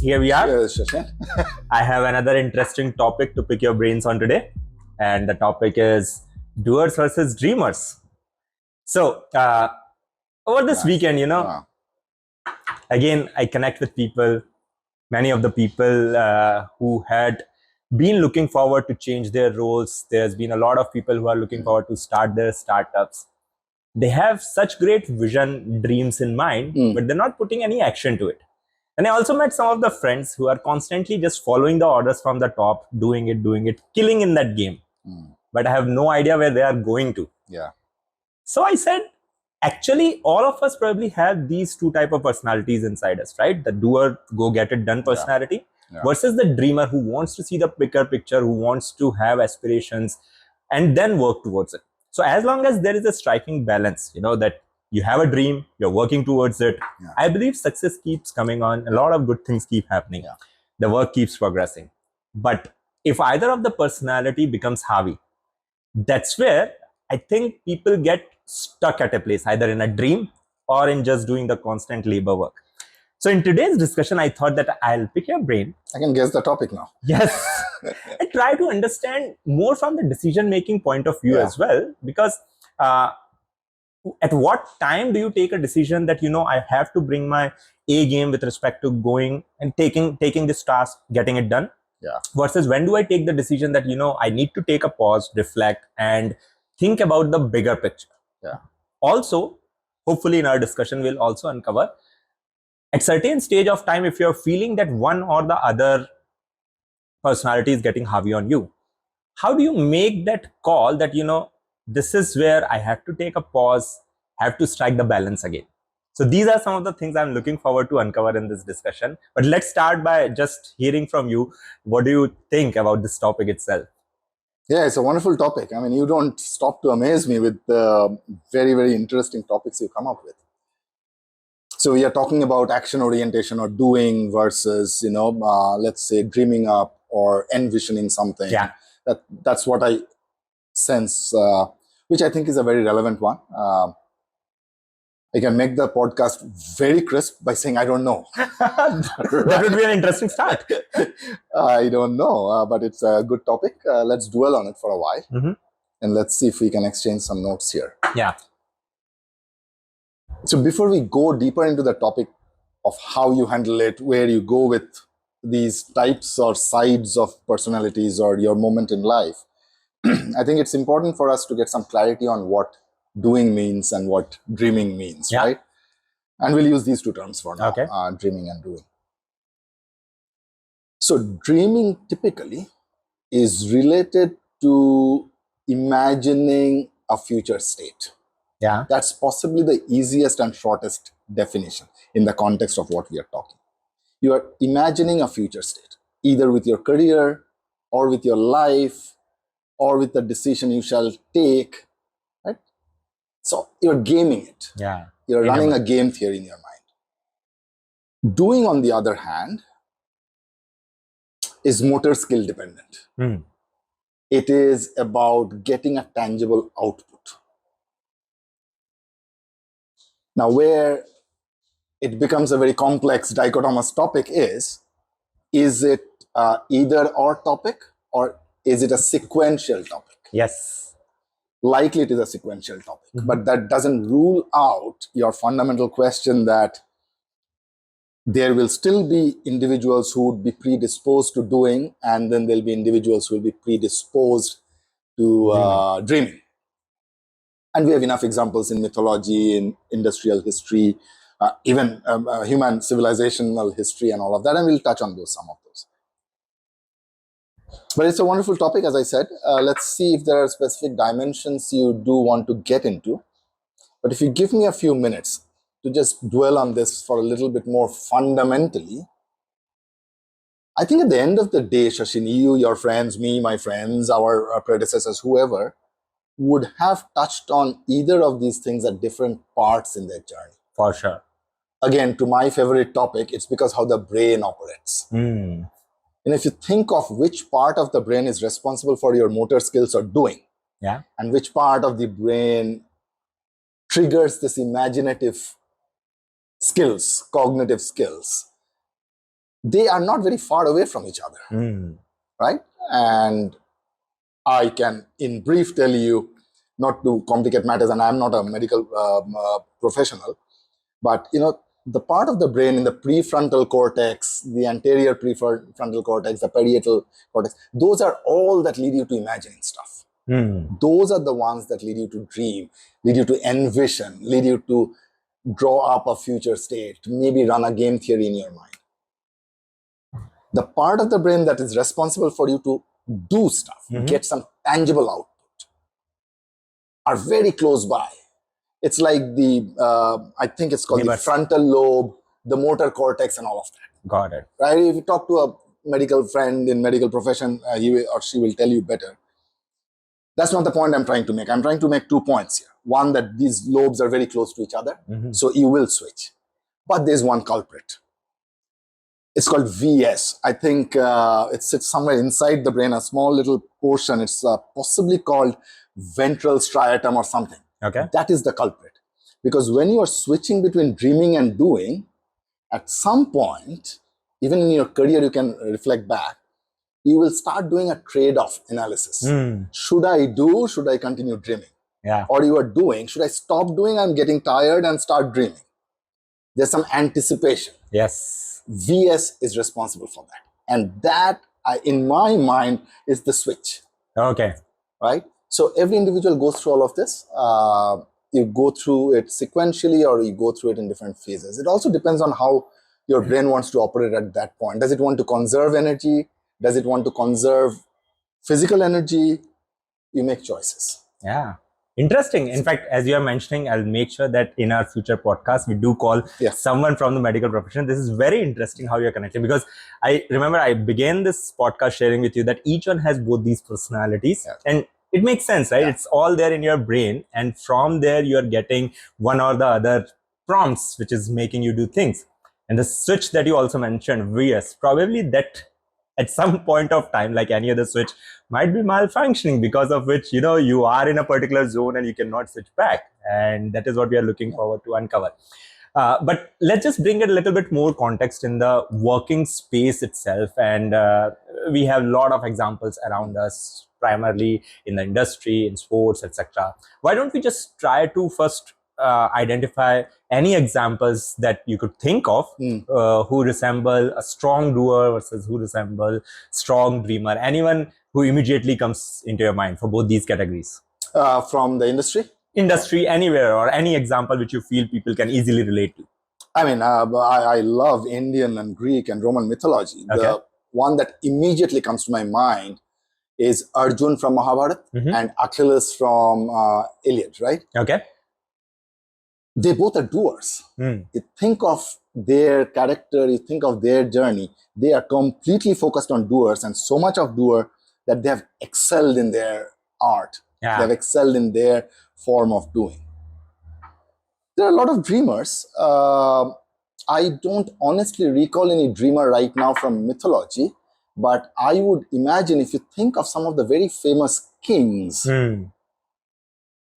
here we are. Yes, Shashank. I have another interesting topic to pick your brains on today, and the topic is doers versus dreamers. So, over this Nice. weekend, again, I connect with people, many of the people who had been looking forward to change their roles. There's been a lot of people who are looking forward to start their startups. They have such great vision, dreams in mind, but they're not putting any action to it. And I also met some of the friends who are constantly just following the orders from the top, doing it, killing in that game. But I have no idea where they are going to. Yeah. So I said, actually, all of us probably have these two type of personalities inside us, right? The doer, go get it done personality versus the dreamer who wants to see the bigger picture, who wants to have aspirations and then work towards it. So as long as there is a striking balance, that you have a dream, you're working towards it, I believe success keeps coming on. A lot of good things keep happening. The work keeps progressing. But if either of the personality becomes Harvey, that's where I think people get stuck at a place, either in a dream or in just doing the constant labor work. So in today's discussion, I thought that I'll pick your brain. I can guess the topic now. Yes. And try to understand more from the decision-making point of view as well, because at what time do you take a decision that, I have to bring my A game with respect to going and taking this task, getting it done? Versus when do I take the decision that, I need to take a pause, reflect, and think about the bigger picture? Also, hopefully in our discussion, we'll also uncover at certain stage of time, if you're feeling that one or the other personality is getting heavy on you, how do you make that call that, this is where I have to take a pause, have to strike the balance again? So these are some of the things I'm looking forward to uncover in this discussion. But let's start by just hearing from you. What do you think about this topic itself? Yeah, it's a wonderful topic. I mean, you don't stop to amaze me with the very, very interesting topics you come up with. So we are talking about action orientation or doing versus, let's say dreaming up or envisioning something. That's what I sense, which I think is a very relevant one. I can make the podcast very crisp by saying I don't know. That would be an interesting start. I don't know, but it's a good topic. Let's dwell on it for a while, and let's see if we can exchange some notes here. Yeah. So before we go deeper into the topic of how you handle it, where you go with these types or sides of personalities or your moment in life, I think it's important for us to get some clarity on what doing means and what dreaming means, right? And we'll use these two terms for now, dreaming and doing. So dreaming typically is related to imagining a future state. That's possibly the easiest and shortest definition in the context of what we are talking. You are imagining a future state, either with your career or with your life or with the decision you shall take, right? So you're gaming it. You're running a game theory in your mind. Doing, on the other hand, is motor skill dependent. It is about getting a tangible output. Now, where it becomes a very complex dichotomous topic is it either or topic or is it a sequential topic? Yes. Likely it is a sequential topic, but that doesn't rule out your fundamental question that there will still be individuals who would be predisposed to doing, and then there'll be individuals who will be predisposed to dreaming. And we have enough examples in mythology, in industrial history, even human civilizational history and all of that, and we'll touch on some of those. But it's a wonderful topic, as I said. Let's see if there are specific dimensions you do want to get into. But if you give me a few minutes to just dwell on this for a little bit more fundamentally, I think at the end of the day, Shashin, you, your friends, me, my friends, our predecessors, whoever, would have touched on either of these things at different parts in their journey. For sure. Again, to my favorite topic, it's because how the brain operates. And if you think of which part of the brain is responsible for your motor skills or doing, and which part of the brain triggers this imaginative skills, cognitive skills, they are not very far away from each other, right? And I can, in brief, tell you, not to complicate matters, and I'm not a medical professional, but the part of the brain in the prefrontal cortex, the anterior prefrontal cortex, the parietal cortex, those are all that lead you to imagining stuff. Those are the ones that lead you to dream, lead you to envision, lead you to draw up a future state, maybe run a game theory in your mind. The part of the brain that is responsible for you to do stuff, get some tangible output, are very close by. It's like I think it's called the frontal lobe, the motor cortex, and all of that. Got it. Right? If you talk to a medical friend in medical profession, he or she will tell you better. That's not the point I'm trying to make. I'm trying to make 2 points here. One, that these lobes are very close to each other, so you will switch. But there's one culprit. It's called VS. I think it sits somewhere inside the brain, a small little portion. It's possibly called ventral striatum or something. Okay. That is the culprit. Because when you are switching between dreaming and doing, at some point, even in your career, you can reflect back, you will start doing a trade-off analysis. Should I do? Should I continue dreaming? Yeah. Or you are doing, should I stop doing? I'm getting tired and start dreaming. There's some anticipation. Yes. VS is responsible for that. And that, in my mind, is the switch. Okay. Right? So every individual goes through all of this. You go through it sequentially or you go through it in different phases. It also depends on how your brain wants to operate at that point. Does it want to conserve energy? Does it want to conserve physical energy? You make choices. Yeah. Interesting. In fact, as you are mentioning, I'll make sure that in our future podcast, we do call someone from the medical profession. This is very interesting how you're connecting, because I remember I began this podcast sharing with you that each one has both these personalities, and it makes sense, right? It's all there in your brain, and from there you're getting one or the other prompts, which is making you do things. And the switch that you also mentioned, VS, probably that at some point of time, like any other switch, might be malfunctioning, because of which, you are in a particular zone and you cannot switch back. And that is what we are looking forward to uncover. But let's just bring it a little bit more context in the working space itself. And we have a lot of examples around us, primarily in the industry, in sports, etc. Why don't we just try to first identify any examples that you could think of who resemble a strong doer versus who resemble strong dreamer? Anyone who immediately comes into your mind for both these categories? From the industry? Industry, anywhere, or any example which you feel people can easily relate to. I mean, I love Indian and Greek and Roman mythology. Okay. The one that immediately comes to my mind is Arjun from Mahabharata and Achilles from Iliad, right? Okay. They both are doers. You think of their character, you think of their journey, they are completely focused on doers, and so much of doer that they have excelled in their art. They have excelled in their form of doing. There are a lot of dreamers. I don't honestly recall any dreamer right now from mythology, but I would imagine if you think of some of the very famous kings,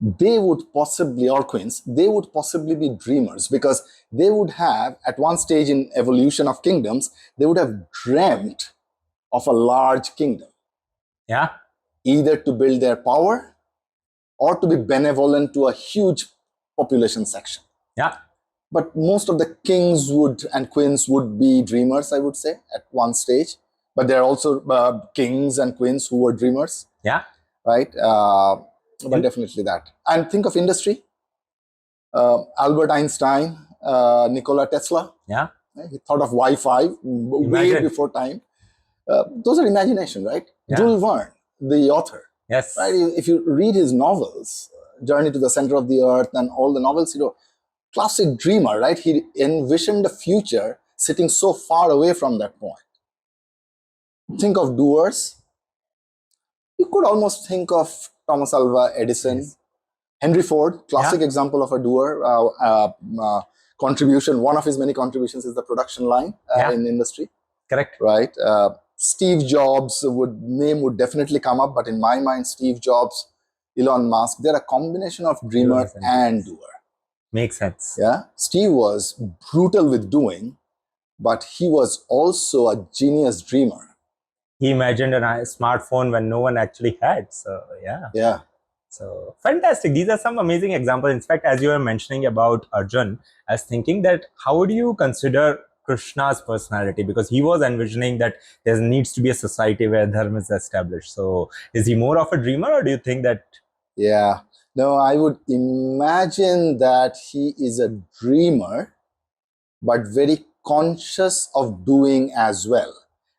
they would possibly, or queens, they would possibly be dreamers, because they would have, at one stage in evolution of kingdoms, they would have dreamt of a large kingdom. Yeah. Either to build their power or to be benevolent to a huge population section. Yeah. But most of the kings and queens would be dreamers, I would say, at one stage. But there are also kings and queens who were dreamers. Yeah. Right? But definitely that. And think of industry. Albert Einstein, Nikola Tesla. Yeah. He thought of Wi-Fi way before time. Those are imagination, right? Yeah. Jules Verne, the author. Yes. Right? If you read his novels, Journey to the Center of the Earth and all the novels he wrote, classic dreamer, right? He envisioned the future sitting so far away from that point. Think of doers. You could almost think of Thomas Alva Edison, Henry Ford, classic example of a doer. Contribution, one of his many contributions is the production line in industry. Correct. Right. Steve Jobs name would definitely come up, but in my mind, Steve Jobs, Elon Musk, they're a combination of dreamer and doer. Makes sense. Yeah. Steve was brutal with doing, but he was also a genius dreamer. He imagined a smartphone when no one actually had. So Yeah. So fantastic. These are some amazing examples. In fact, as you were mentioning about Arjun, I was thinking that how would you consider Krishna's personality? Because he was envisioning that there needs to be a society where dharma is established. So is he more of a dreamer, or do you think that? Yeah. No, I would imagine that he is a dreamer, but very conscious of doing as well.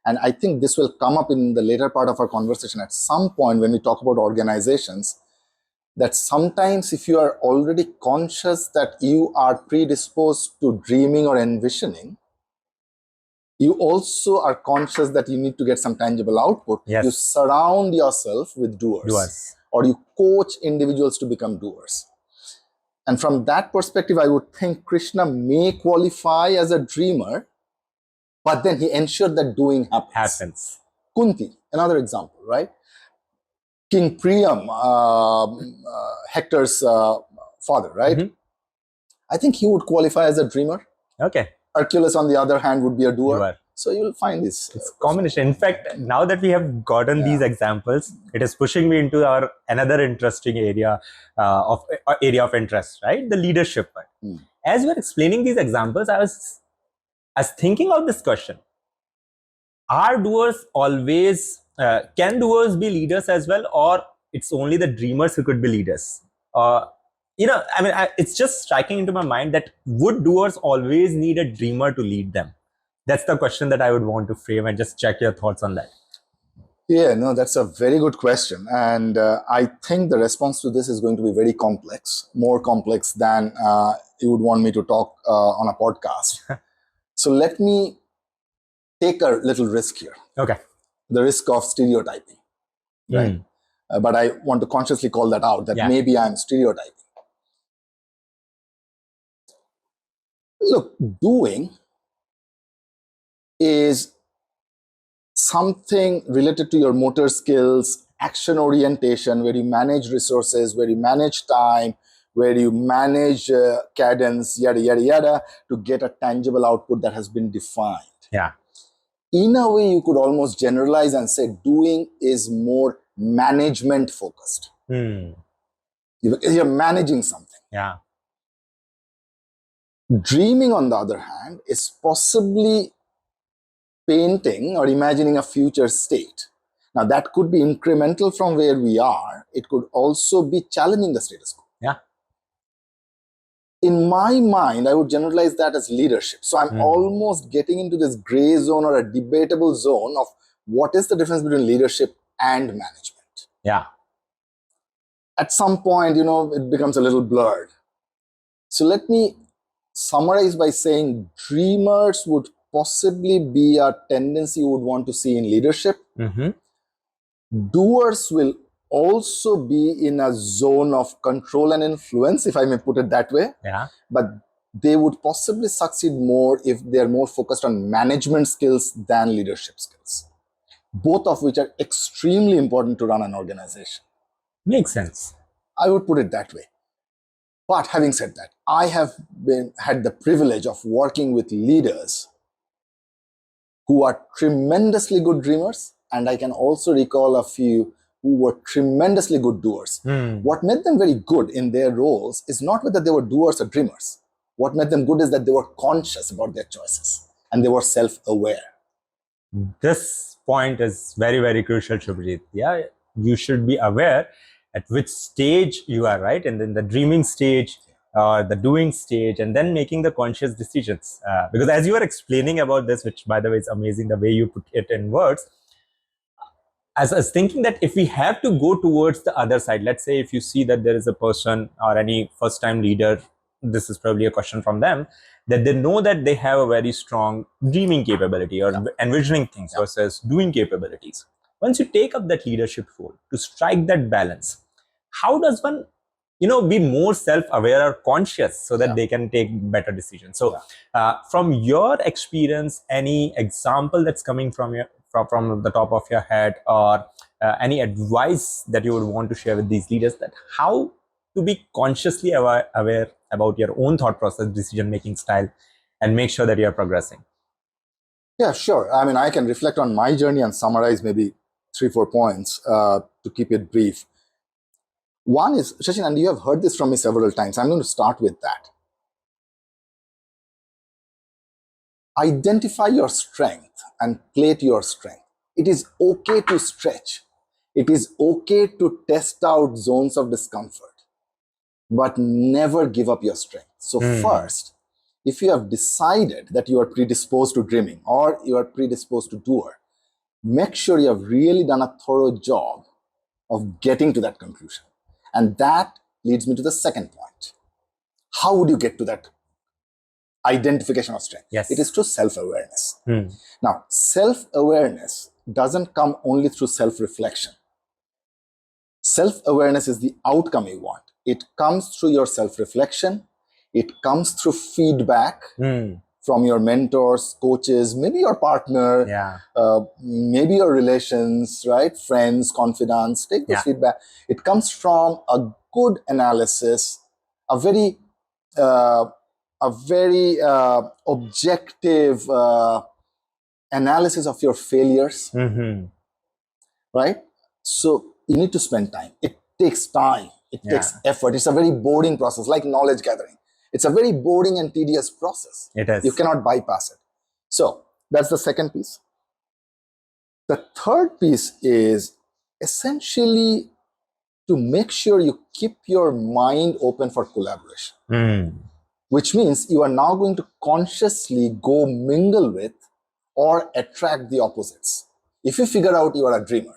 And I think this will come up in the later part of our conversation at some point when we talk about organizations, that sometimes if you are already conscious that you are predisposed to dreaming or envisioning, you also are conscious that you need to get some tangible output. Yes. You surround yourself with doers. Or you coach individuals to become doers. And from that perspective, I would think Krishna may qualify as a dreamer, but then he ensured that doing happens. Kunti, another example, right? King Priam, Hector's father, right? Mm-hmm. I think he would qualify as a dreamer. Okay. Hercules, on the other hand, would be a doer. So you'll find this. It's combination. In fact, now that we have gotten these examples, it is pushing me into our another interesting area of interest, right? The leadership part. As we're explaining these examples, I was thinking of this question: are doers always? Can doers be leaders as well, or it's only the dreamers who could be leaders? It's just striking into my mind that would doers always need a dreamer to lead them? That's the question that I would want to frame, and just check your thoughts on that. Yeah, no, that's a very good question. And I think the response to this is going to be very complex, more complex than you would want me to talk on a podcast. So let me take a little risk here. Okay. The risk of stereotyping, right? But I want to consciously call that out, that maybe I'm stereotyping. Look, doing is something related to your motor skills, action orientation, where you manage resources, where you manage time, where you manage cadence, yada, yada, yada, to get a tangible output that has been defined. Yeah. In a way, you could almost generalize and say doing is more management focused. You're managing something. Yeah. Dreaming, on the other hand, is possibly painting or imagining a future state. Now, that could be incremental from where we are. It could also be challenging the status quo. Yeah. In my mind, I would generalize that as leadership. So I'm almost getting into this gray zone or a debatable zone of what is the difference between leadership and management. Yeah. At some point, it becomes a little blurred. So let me summarize by saying dreamers would possibly be a tendency you would want to see in leadership. Doers will also be in a zone of control and influence, if I may put it that way. Yeah. But they would possibly succeed more if they're more focused on management skills than leadership skills, both of which are extremely important to run an organization. Makes sense. I would put it that way. But having said that, I have had the privilege of working with leaders who are tremendously good dreamers, and I can also recall a few who were tremendously good doers. What made them very good in their roles is not whether they were doers or dreamers. What made them good is that they were conscious about their choices and they were self-aware. This point is very, very crucial, Shubhajit. Yeah, you should be aware at which stage you are, right? And then the dreaming stage, the doing stage, and then making the conscious decisions. Because as you were explaining about this, which by the way is amazing the way you put it in words, as I was thinking that if we have to go towards the other side, let's say if you see that there is a person or any first-time leader, this is probably a question from them, that they know that they have a very strong dreaming capability or envisioning things versus doing capabilities. Once you take up that leadership role to strike that balance, how does one, be more self-aware or conscious so that they can take better decisions? So from your experience, any example that's coming from the top of your head, or any advice that you would want to share with these leaders, that how to be consciously aware about your own thought process, decision-making style, and make sure that you're progressing? Yeah, sure. I mean, I can reflect on my journey and summarize maybe 3-4 points to keep it brief. One is, Shashin, and you have heard this from me several times. I'm going to start with that. Identify your strength and play to your strength. It is okay to stretch. It is okay to test out zones of discomfort, but never give up your strength. So first, if you have decided that you are predisposed to dreaming or you are predisposed to doer, make sure you have really done a thorough job of getting to that conclusion. And that leads me to the second point. How would you get to that identification of strength? Yes. It is through self-awareness. Now, self-awareness doesn't come only through self-reflection. Self-awareness is the outcome you want. It comes through your self-reflection. It comes through feedback from your mentors, coaches, maybe your partner, maybe your relations, right? Friends, confidants. Take this feedback. It comes from a good analysis, a very objective analysis of your failures, right? So you need to spend time. It takes time. It takes effort. It's a very boring process, like knowledge gathering. It's a very boring and tedious process. It is. You cannot bypass it. So that's the second piece. The third piece is essentially to make sure you keep your mind open for collaboration. Which means you are now going to consciously go mingle with or attract the opposites. If you figure out you are a dreamer,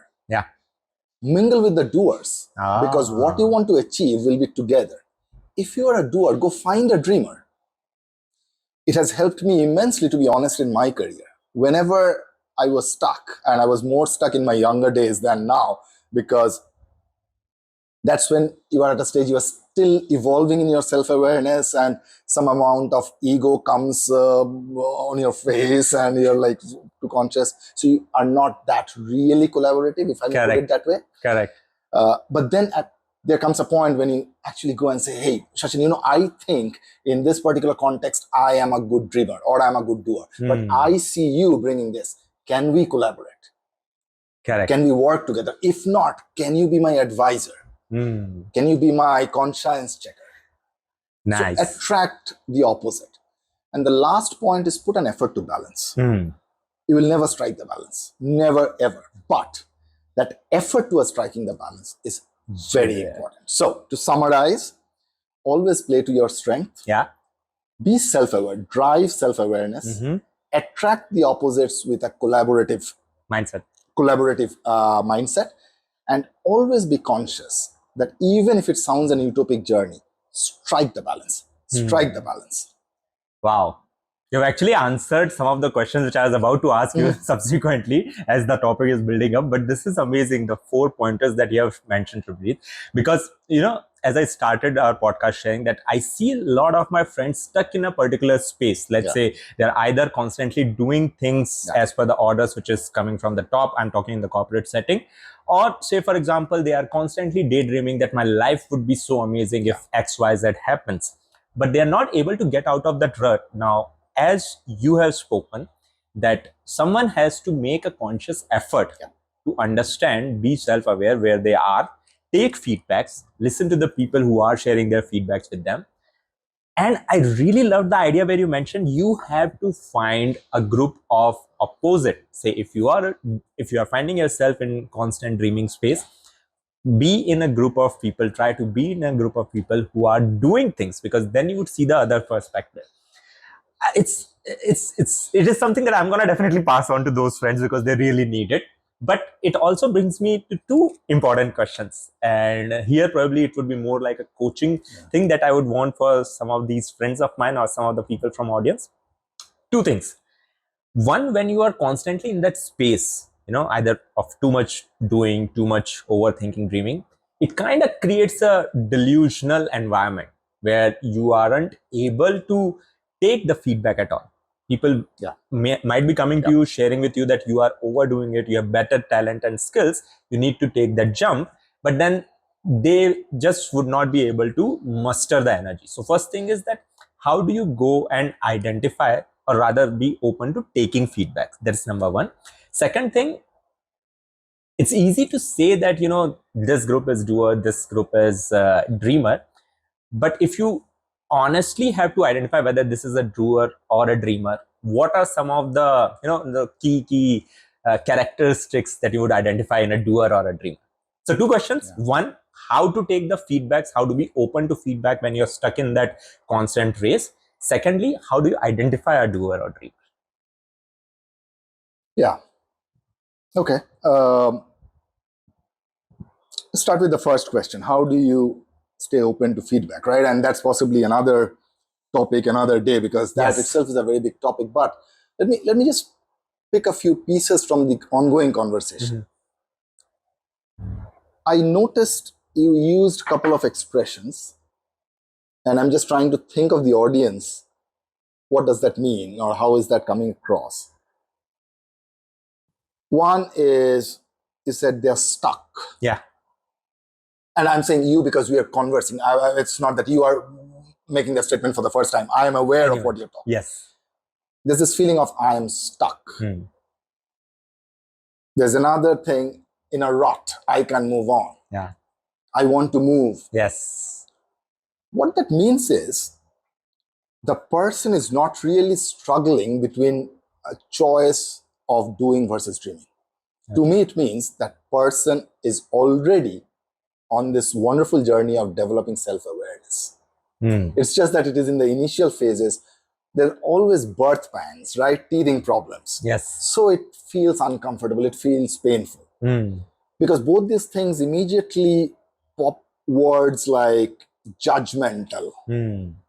mingle with the doers, because what you want to achieve will be together. If you are a doer, go find a dreamer. It has helped me immensely, to be honest, in my career. Whenever I was stuck, and I was more stuck in my younger days than now, because that's when you are at a stage you are still evolving in your self-awareness, and some amount of ego comes on your face and you're like too conscious. So you are not that really collaborative, if I may put it that way. Correct. But then there comes a point when you actually go and say, hey, Shashin, I think in this particular context, I am a good dreamer or I'm a good doer. But I see you bringing this. Can we collaborate? Correct. Can we work together? If not, can you be my advisor? Can you be my conscience checker? Nice. So attract the opposite. And the last point is put an effort to balance. You will never strike the balance. Never, ever. But that effort towards striking the balance is very important. So to summarize, always play to your strength. Be self-aware. Drive self-awareness. Attract the opposites with a collaborative mindset. And always be conscious that even if it sounds an utopic journey, strike the balance. Strike the balance. Wow. You've actually answered some of the questions which I was about to ask you subsequently as the topic is building up. But this is amazing, the 4 pointers that you have mentioned, Prabjeet. Because, as I started our podcast sharing that I see a lot of my friends stuck in a particular space. Let's say they're either constantly doing things as per the orders which is coming from the top. I'm talking in the corporate setting. Or say, for example, they are constantly daydreaming that my life would be so amazing if X, Y, Z happens. But they are not able to get out of that rut. Now, as you have spoken, that someone has to make a conscious effort to understand, be self-aware where they are, take feedbacks, listen to the people who are sharing their feedbacks with them. And I really love the idea where you mentioned you have to find a group of opposite. Say if you are finding yourself in constant dreaming space, be in a group of people, try to be in a group of people who are doing things, because then you would see the other perspective. It is something that I'm going to definitely pass on to those friends because they really need it. But it also brings me to 2 important questions. And here probably it would be more like a coaching thing that I would want for some of these friends of mine or some of the people from audience. 2 things. One, when you are constantly in that space, either of too much doing, too much overthinking, dreaming, it kind of creates a delusional environment where you aren't able to take the feedback at all. People might be coming to you, sharing with you that you are overdoing it, you have better talent and skills, you need to take that jump, but then they just would not be able to muster the energy. So first thing is that how do you go and identify or rather be open to taking feedback. That's number one. Second thing, it's easy to say that, this group is doer, this group is dreamer. But if you honestly have to identify whether this is a doer or a dreamer, what are some of the key characteristics that you would identify in a doer or a dreamer? So 2 questions. Yeah. One, how to take the feedbacks, how to be open to feedback when you're stuck in that constant race. Secondly, how do you identify a doer or dreamer? Yeah. Okay. Start with the first question. How do you stay open to feedback, right? And that's possibly another topic, another day, because that itself is a very big topic. But let me just pick a few pieces from the ongoing conversation. I noticed you used a couple of expressions, and I'm just trying to think of the audience. What does that mean, or how is that coming across? One is, you said they're stuck. Yeah. And I'm saying you because we are conversing. It's not that you are making that statement for the first time. I am aware of what you're talking. Yes. There's this feeling of I am stuck. There's another thing, in a rut. I can move on. Yeah. I want to move. Yes. What that means is the person is not really struggling between a choice of doing versus dreaming. Okay. To me, it means that person is already on this wonderful journey of developing self-awareness. It's just that it is in the initial phases. There are always birth pangs, right? Teething problems. Yes. So it feels uncomfortable. It feels painful. Because both these things immediately pop words like judgmental,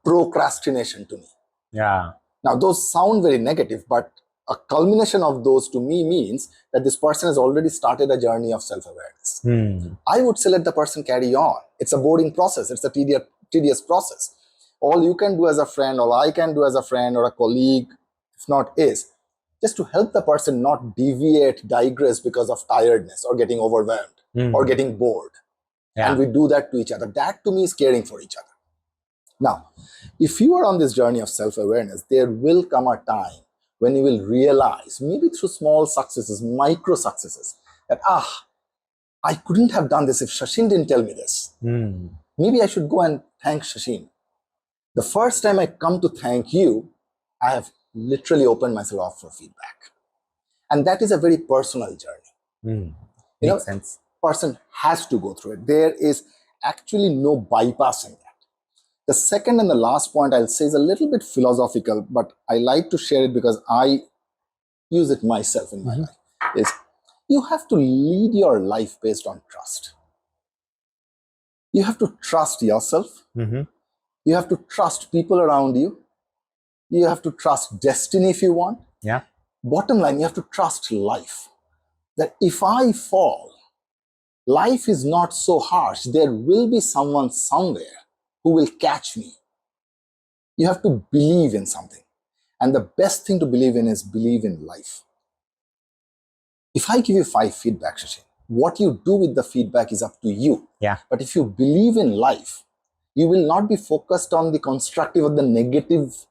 procrastination to me. Yeah. Now, those sound very negative, but a culmination of those to me means that this person has already started a journey of self-awareness. I would say let the person carry on. It's a boring process. It's a tedious process. All you can do as a friend, all I can do as a friend or a colleague, if not, is just to help the person not deviate, digress because of tiredness or getting overwhelmed or getting bored. Yeah. And we do that to each other. That to me is caring for each other. Now, if you are on this journey of self-awareness, there will come a time when you will realize, maybe through small successes, micro successes, that, I couldn't have done this if Shashin didn't tell me this. Maybe I should go and thank Shashin. The first time I come to thank you, I have literally opened myself up for feedback. And that is a very personal journey. Makes sense. Person has to go through it. There is actually no bypassing that. The second and the last point I'll say is a little bit philosophical, but I like to share it because I use it myself in my life, is you have to lead your life based on trust. You have to trust yourself. You have to trust people around you. You have to trust destiny if you want. Yeah. Bottom line, you have to trust life. That if I fall, life is not so harsh. There will be someone somewhere who will catch me. You have to believe in something. And the best thing to believe in is believe in life. If I give you 5 feedback, Shashin, what you do with the feedback is up to you. Yeah. But if you believe in life, you will not be focused on the constructive or the negative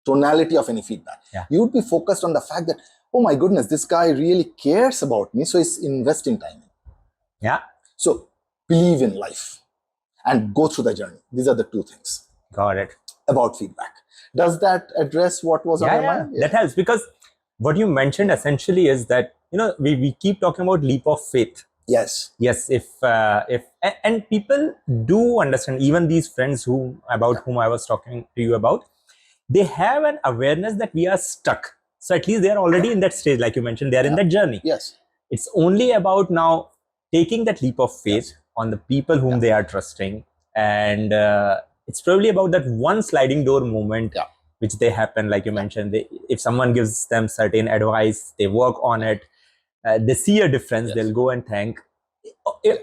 tonality of any feedback. Yeah. You would be focused on the fact that, oh my goodness, this guy really cares about me, so he's investing time in. Yeah. So believe in life and go through the journey. These are the 2 things. Got it. About feedback. Does that address what was on your mind? Yeah. That helps, because what you mentioned essentially is that, we keep talking about leap of faith. Yes. Yes. And people do understand, even these friends whom I was talking to you about, they have an awareness that we are stuck. So at least they are already in that stage, like you mentioned, they are in that journey. Yes. It's only about now taking that leap of faith on the people whom they are trusting. And it's probably about that one sliding door moment, which they happen, like you mentioned. If someone gives them certain advice, they work on it, they see a difference, they'll go and thank.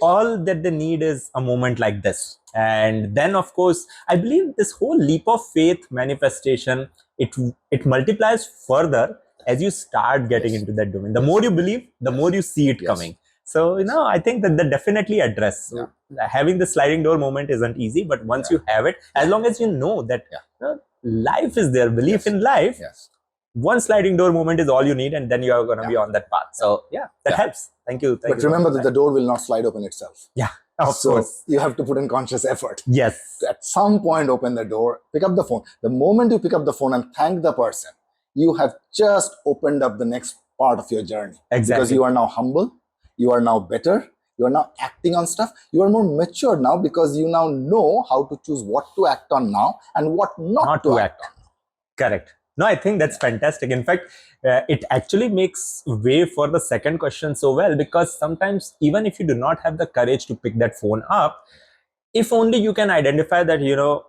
All that they need is a moment like this. And then, of course, I believe this whole leap of faith manifestation, it multiplies further as you start getting into that domain. The more you believe, the more you see it coming. So, I think that they definitely address. So having the sliding door moment isn't easy, but once you have it, as long as you know that life is there, belief in life, one sliding door moment is all you need, and then you are going to be on that path. So that helps. Thank you. But remember that the door will not slide open itself. Yeah, of course. You have to put in conscious effort. Yes. To at some point, open the door, pick up the phone. The moment you pick up the phone and thank the person, you have just opened up the next part of your journey. Exactly. Because you are now humble, you are now better, you are now acting on stuff, you are more mature now because you now know how to choose what to act on now and what not to act on. Correct. No, I think that's fantastic. In fact, it actually makes way for the second question so well, because sometimes even if you do not have the courage to pick that phone up, if only you can identify that,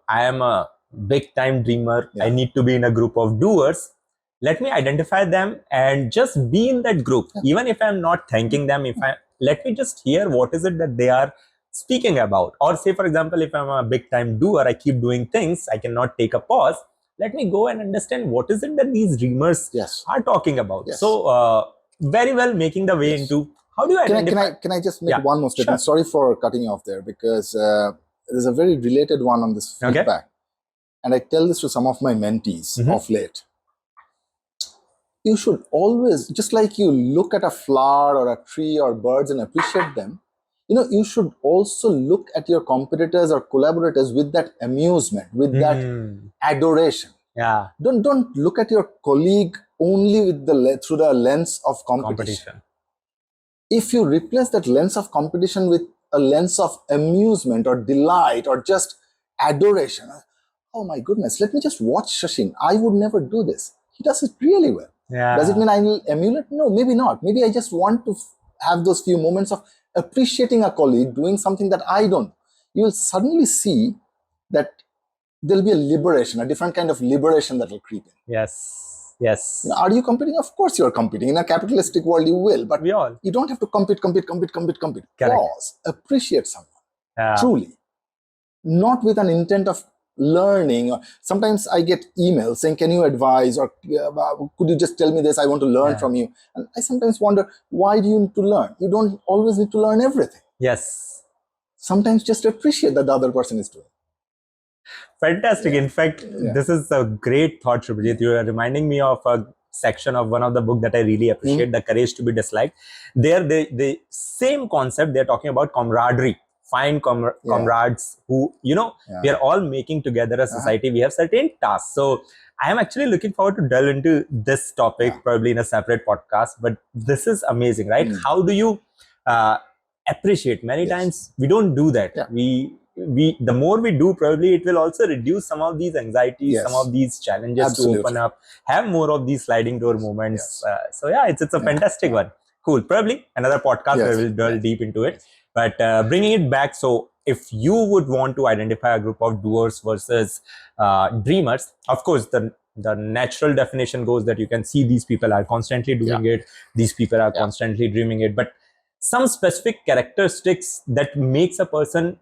I am a big time dreamer, I need to be in a group of doers. Let me identify them and just be in that group. Even if I'm not thanking them, let me just hear what is it that they are speaking about. Or say, for example, if I'm a big time doer, I keep doing things, I cannot take a pause. Let me go and understand what is it that these dreamers are talking about. So very well making the way into how do you identify? Can I just make one more statement? Sure. Sorry for cutting you off there, because there's a very related one on this feedback. And I tell this to some of my mentees of late. You should always, just like you look at a flower or a tree or birds and appreciate them, you should also look at your competitors or collaborators with that amusement, with that adoration. Yeah. Don't look at your colleague only with through the lens of competition. If you replace that lens of competition with a lens of amusement or delight or just adoration, oh my goodness, let me just watch Shashin. I would never do this. He does it really well. Yeah. Does it mean I will emulate? No, maybe not. Maybe I just want to have those few moments of appreciating a colleague doing something that I don't. You will suddenly see that there'll be a liberation, a different kind of liberation that will creep in. Yes. Are you competing? Of course you're competing. In a capitalistic world, you will. But you don't have to compete. Correct. Pause. Appreciate someone. Truly. Not with an intent of learning. Sometimes I get emails saying, can you advise, or could you just tell me this? I want to learn from you. And I sometimes wonder, why do you need to learn? You don't always need to learn everything. Yes. Sometimes just appreciate that the other person is doing. Fantastic. In fact, this is a great thought, Shubhajit. You are reminding me of a section of one of the book that I really appreciate, The Courage to be Disliked. There, the same concept, they're talking about camaraderie. Find comrades who, we are all making together a society. We have certain tasks. So I am actually looking forward to delve into this topic, probably in a separate podcast. But this is amazing, right? How do you appreciate? Many times we don't do that. The more we do, probably it will also reduce some of these anxieties, some of these challenges to open up, have more of these sliding door moments. So it's a fantastic one. Cool. Probably another podcast where we'll delve deep into it. But bringing it back, so if you would want to identify a group of doers versus dreamers, of course, the natural definition goes that you can see these people are constantly doing it. These people are constantly dreaming it. But some specific characteristics that makes a person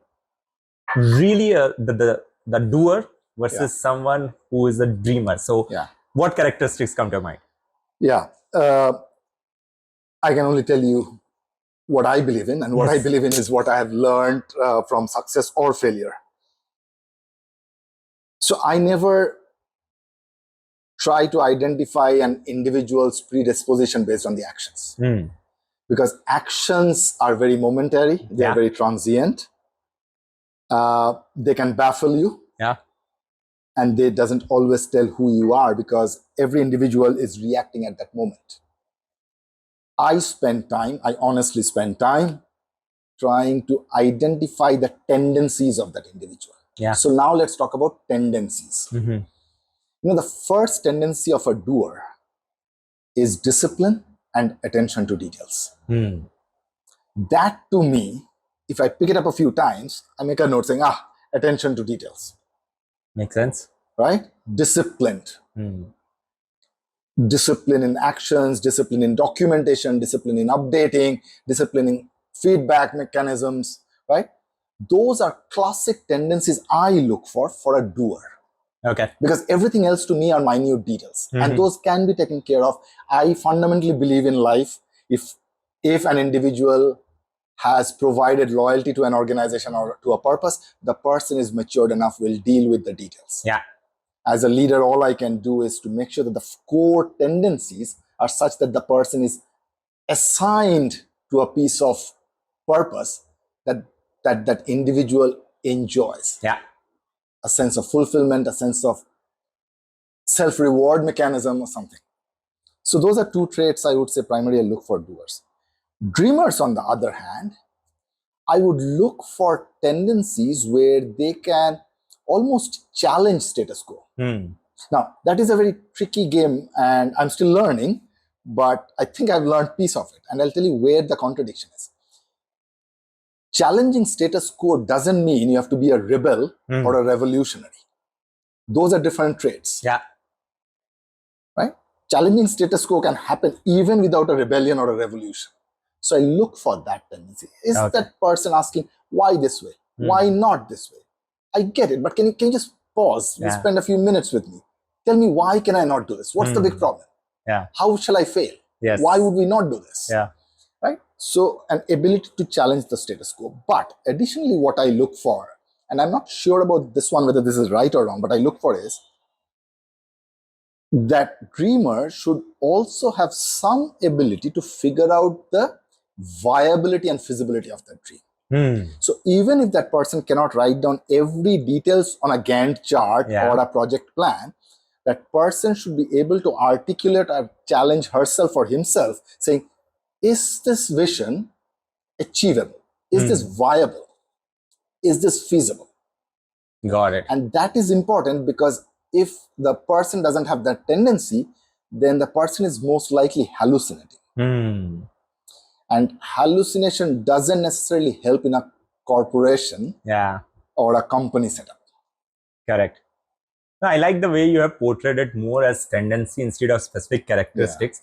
really the doer versus someone who is a dreamer. So what characteristics come to mind? I can only tell you what I believe in, and what I believe in is what I have learned from success or failure. So I never try to identify an individual's predisposition based on the actions. Because actions are very momentary, they are very transient. They can baffle you. And they doesn't always tell who you are, because every individual is reacting at that moment. I honestly spend time trying to identify the tendencies of that individual. So now let's talk about tendencies. The first tendency of a doer is discipline and attention to details. That, to me, if I pick it up a few times, I make a note saying, attention to details. Makes sense. Right? Disciplined. Discipline in actions, discipline in documentation, discipline in updating, discipline in feedback mechanisms, right? Those are classic tendencies I look for a doer. Because everything else to me are minute details. And those can be taken care of. I fundamentally believe in life, if an individual has provided loyalty to an organization or to a purpose, the person is matured enough, will deal with the details. As a leader, all I can do is to make sure that the core tendencies are such that the person is assigned to a piece of purpose that individual enjoys. Yeah. A sense of fulfillment, a sense of self-reward mechanism or something. So those are two traits I would say primarily I look for doers. Dreamers, on the other hand, I would look for tendencies where they can almost challenge status quo. Now, that is a very tricky game and I'm still learning, but I think I've learned piece of it. And I'll tell you where the contradiction is. Challenging status quo doesn't mean you have to be a rebel or a revolutionary. Those are different traits. Yeah. Right? Challenging status quo can happen even without a rebellion or a revolution. So I look for that tendency. Is that person asking, why this way? Why not this way? I get it, but can you just pause? You spend a few minutes with me. Tell me, why can I not do this? What's the big problem? Yeah. How shall I fail? Yes. Why would we not do this? Yeah. Right? So an ability to challenge the status quo. But additionally, what I look for, and I'm not sure about this one, whether this is right or wrong, but I look for is that dreamer should also have some ability to figure out the viability and feasibility of that dream. So even if that person cannot write down every details on a Gantt chart or a project plan, that person should be able to articulate or challenge herself or himself, saying, is this vision achievable? Is this viable? Is this feasible? Got it. And that is important because if the person doesn't have that tendency, then the person is most likely hallucinating. And hallucination doesn't necessarily help in a corporation or a company setup. Correct. No, I like the way you have portrayed it more as tendency instead of specific characteristics.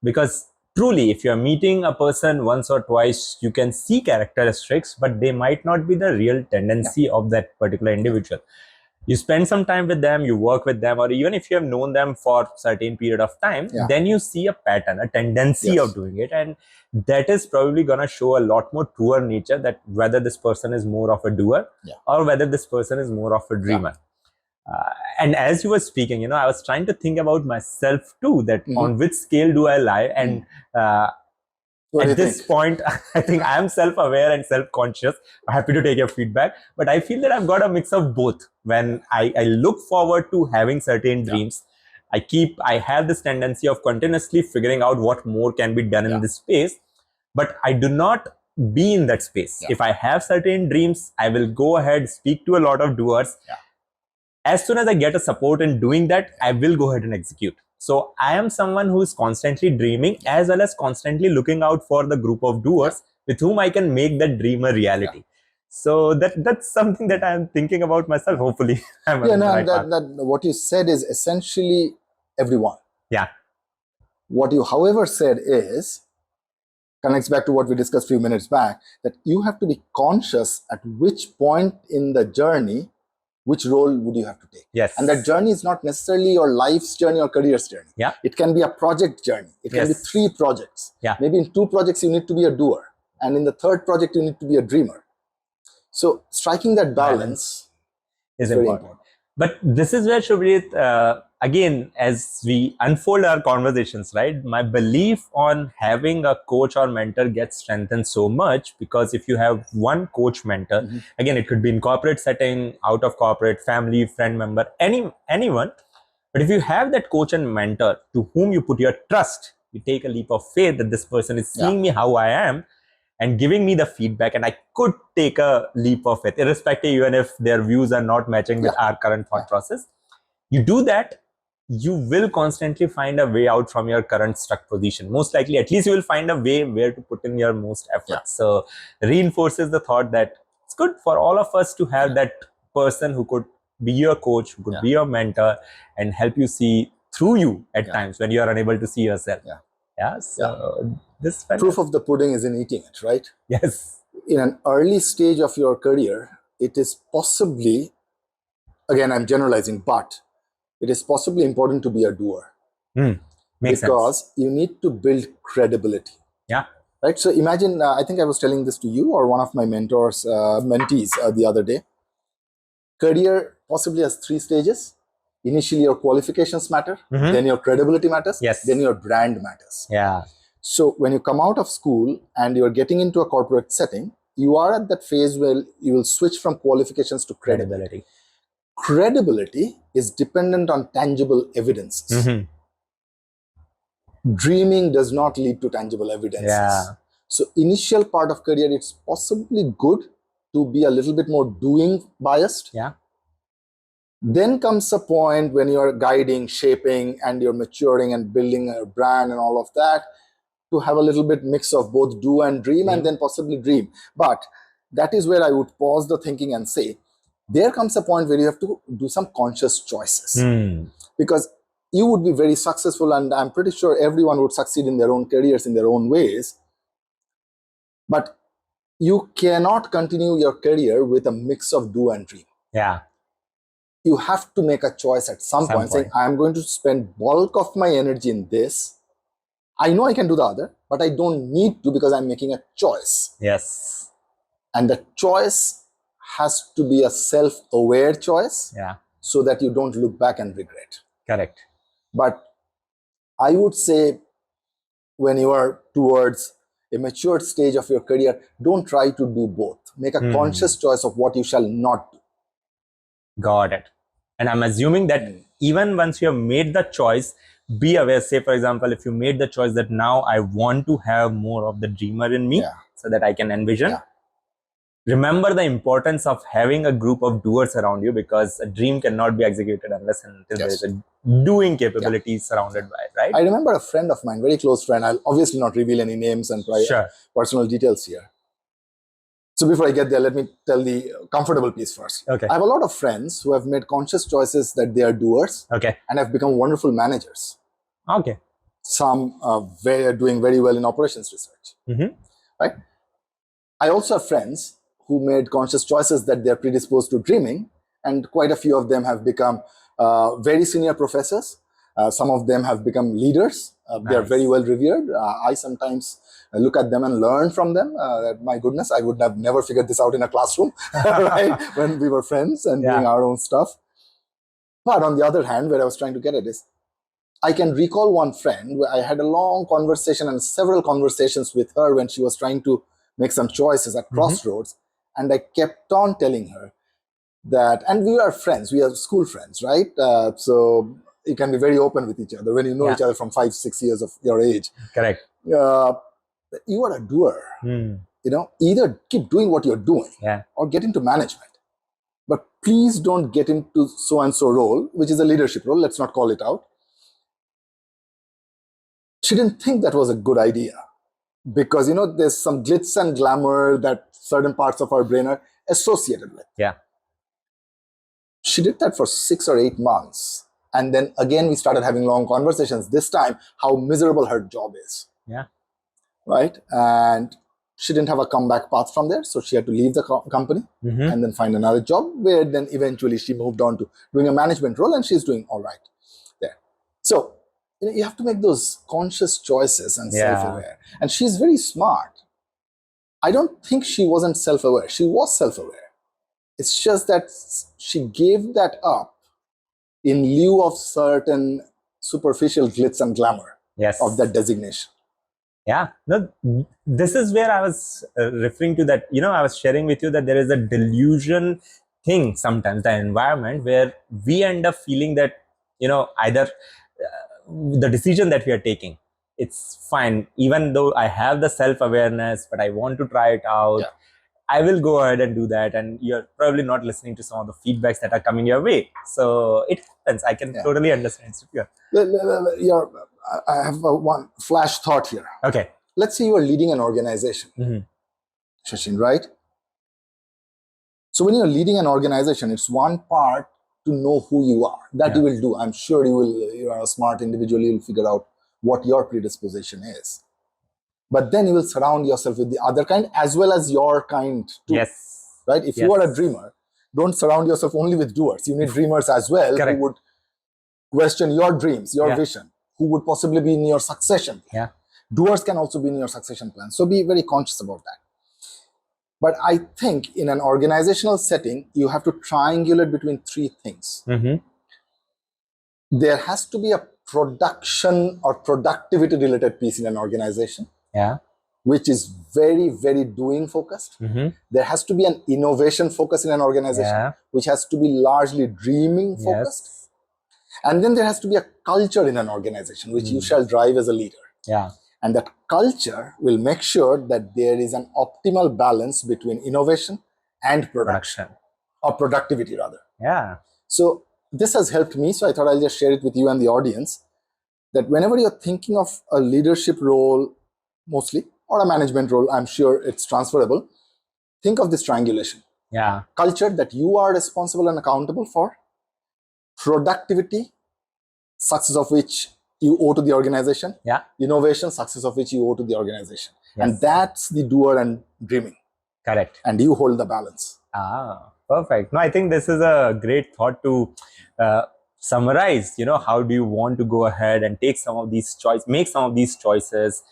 Because truly, if you're meeting a person once or twice, you can see characteristics, but they might not be the real tendency of that particular individual. You spend some time with them, you work with them, or even if you have known them for a certain period of time, then you see a pattern, a tendency of doing it. And that is probably going to show a lot more truer nature, that whether this person is more of a doer or whether this person is more of a dreamer. And as you were speaking, I was trying to think about myself too, that on which scale do I lie? And at this point, I think I am self-aware and self-conscious. I'm happy to take your feedback, but I feel that I've got a mix of both. When I look forward to having certain dreams, I have this tendency of continuously figuring out what more can be done in this space, but I do not be in that space. If I have certain dreams, I will go ahead, speak to a lot of doers. As soon as I get a support in doing that, I will go ahead and execute. So I am someone who is constantly dreaming as well as constantly looking out for the group of doers with whom I can make that dream a reality. So that's something that I'm thinking about myself. Hopefully, I'm on the right path. What you said is essentially everyone. Yeah. What you, however, said is, connects back to what we discussed a few minutes back, that you have to be conscious at which point in the journey, which role would you have to take? Yes. And that journey is not necessarily your life's journey or career's journey. Yeah. It can be a project journey. It can be 3 projects. Yeah. Maybe in 2 projects, you need to be a doer. And in the 3rd project, you need to be a dreamer. So striking that balance is very important. But this is where, Shubhrit, again, as we unfold our conversations, right, my belief on having a coach or mentor gets strengthened so much, because if you have one coach mentor, again, it could be in corporate setting, out of corporate, family, friend member, anyone. But if you have that coach and mentor to whom you put your trust, you take a leap of faith that this person is seeing me how I am and giving me the feedback, and I could take a leap of it, irrespective even if their views are not matching with our current thought process. You do that, you will constantly find a way out from your current stuck position. Most likely, at least you will find a way where to put in your most effort. So reinforces the thought that it's good for all of us to have that person who could be your coach, who could be your mentor and help you see through you at times when you are unable to see yourself. So this proof of the pudding is in eating it, right? Yes. In an early stage of your career, it is possibly, again, I'm generalizing, but it is possibly important to be a doer. Because you need to build credibility. Yeah. Right? So imagine, I think I was telling this to you or one of my mentors, mentees the other day. Career possibly has 3 stages. Initially, your qualifications matter, Mhm. then your credibility matters, Yes. then your brand matters. Yeah. So when you come out of school and you're getting into a corporate setting, you are at that phase where you will switch from qualifications to credibility. Credibility is dependent on tangible evidences. Mhm. Dreaming does not lead to tangible evidences. Yeah. So initial part of career, it's possibly good to be a little bit more doing biased. Yeah. Then comes a point when you're guiding, shaping, and you're maturing and building a brand and all of that, to have a little bit mix of both do and dream, and then possibly dream. But that is where I would pause the thinking and say, there comes a point where you have to do some conscious choices. Because you would be very successful, and I'm pretty sure everyone would succeed in their own careers in their own ways. But you cannot continue your career with a mix of do and dream. Yeah. You have to make a choice at some point, saying, I'm going to spend bulk of my energy in this. I know I can do the other, but I don't need to, because I'm making a choice. Yes. And the choice has to be a self-aware choice. Yeah. So that you don't look back and regret. Correct. But I would say, when you are towards a matured stage of your career, don't try to do both. Make a conscious choice of what you shall not do. Got it. And I'm assuming that even once you have made the choice, be aware. Say, for example, if you made the choice that now I want to have more of the dreamer in me, so that I can envision. Remember the importance of having a group of doers around you, because a dream cannot be executed unless and until there is a doing capability surrounded by it, right? I remember a friend of mine, very close friend. I'll obviously not reveal any names and personal details here. So before I get there, let me tell the comfortable piece first. Okay. I have a lot of friends who have made conscious choices that they are doers. Okay. And have become wonderful managers. Okay. Some doing very well in operations research. Right? I also have friends who made conscious choices that they're predisposed to dreaming, and quite a few of them have become very senior professors. Some of them have become leaders. They're very well revered. I sometimes look at them and learn from them. My goodness, I would have never figured this out in a classroom, right? When we were friends and doing our own stuff. But on the other hand, where I was trying to get at is, I can recall one friend where I had a long conversation and several conversations with her when she was trying to make some choices at crossroads. And I kept on telling her that, and we are friends, we are school friends, right? So you can be very open with each other when you know each other from 5-6 years of your age. Correct. You are a doer. Either keep doing what you're doing or get into management. But please don't get into so-and-so role, which is a leadership role. Let's not call it out. She didn't think that was a good idea, because, there's some glitz and glamour that certain parts of our brain are associated with. Yeah. She did that for 6 or 8 months. And then again, we started having long conversations, this time, how miserable her job is. Yeah. Right? And she didn't have a comeback path from there. So she had to leave the company and then find another job, where then eventually she moved on to doing a management role, and she's doing all right there. So, you have to make those conscious choices and self-aware. And she's very smart. I don't think she wasn't self-aware. She was self-aware. It's just that she gave that up in lieu of certain superficial glitz and glamour of that designation. Yeah, no, this is where I was referring to that, I was sharing with you that there is a delusion thing sometimes, the environment, where we end up feeling that, either the decision that we are taking, it's fine, even though I have the self-awareness, but I want to try it out. I will go ahead and do that, and you're probably not listening to some of the feedbacks that are coming your way. So it happens. I can totally understand. I have one flash thought here. Okay. Let's say you are leading an organization, Shashin, right? So when you're leading an organization, it's one part to know who you are. That you will do. I'm sure you are a smart individual. You'll figure out what your predisposition is. But then you will surround yourself with the other kind as well as your kind too. Yes. Right? If you are a dreamer, don't surround yourself only with doers. You need dreamers as well who would question your dreams, your vision, who would possibly be in your succession plan. Doers can also be in your succession plan. So be very conscious about that. But I think in an organizational setting, you have to triangulate between three things. There has to be a production or productivity related piece in an organization. Yeah. Which is very, very doing focused. There has to be an innovation focus in an organization, which has to be largely dreaming focused. Yes. And then there has to be a culture in an organization, which you shall drive as a leader. Yeah. And that culture will make sure that there is an optimal balance between innovation and production. Or productivity rather. Yeah. So this has helped me. So I thought I'll just share it with you and the audience, that whenever you're thinking of a leadership role, mostly, or a management role, I'm sure it's transferable, think of this triangulation. Yeah. Culture that you are responsible and accountable for, productivity, success of which you owe to the organization, innovation, success of which you owe to the organization. Yes. And that's the doer and dreaming. Correct. And you hold the balance. Perfect. No, I think this is a great thought to summarize, how do you want to go ahead and take some of these make some of these choices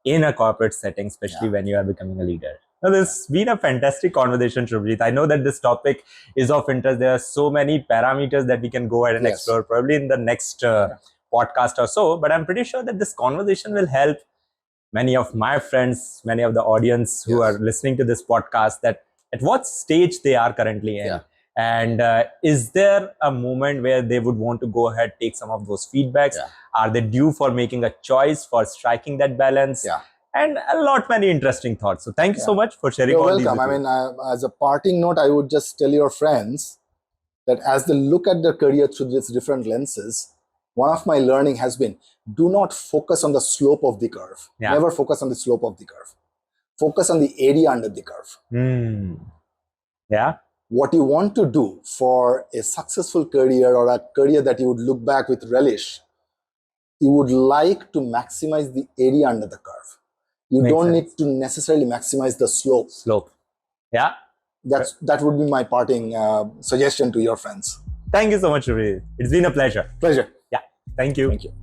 in a corporate setting, especially when you are becoming a leader. Now, this has been a fantastic conversation, Shubhajit. I know that this topic is of interest. There are so many parameters that we can go ahead and explore probably in the next podcast or so, but I'm pretty sure that this conversation will help many of my friends, many of the audience who are listening to this podcast, that at what stage they are currently in. And is there a moment where they would want to go ahead, take some of those feedbacks? Are they due for making a choice, for striking that balance? And a lot many interesting thoughts. So thank you so much for sharing all these. You're welcome. I mean, as a parting note, I would just tell your friends that as they look at their career through its different lenses, one of my learning has been, do not focus on the slope of the curve. Never focus on the slope of the curve. Focus on the area under the curve. What you want to do for a successful career, or a career that you would look back with relish, you would like to maximize the area under the curve. You don't need to necessarily maximize the slope. That would be my parting suggestion to your friends. Thank you so much, Shubhajit. It's been a pleasure. Pleasure. Yeah. Thank you. Thank you.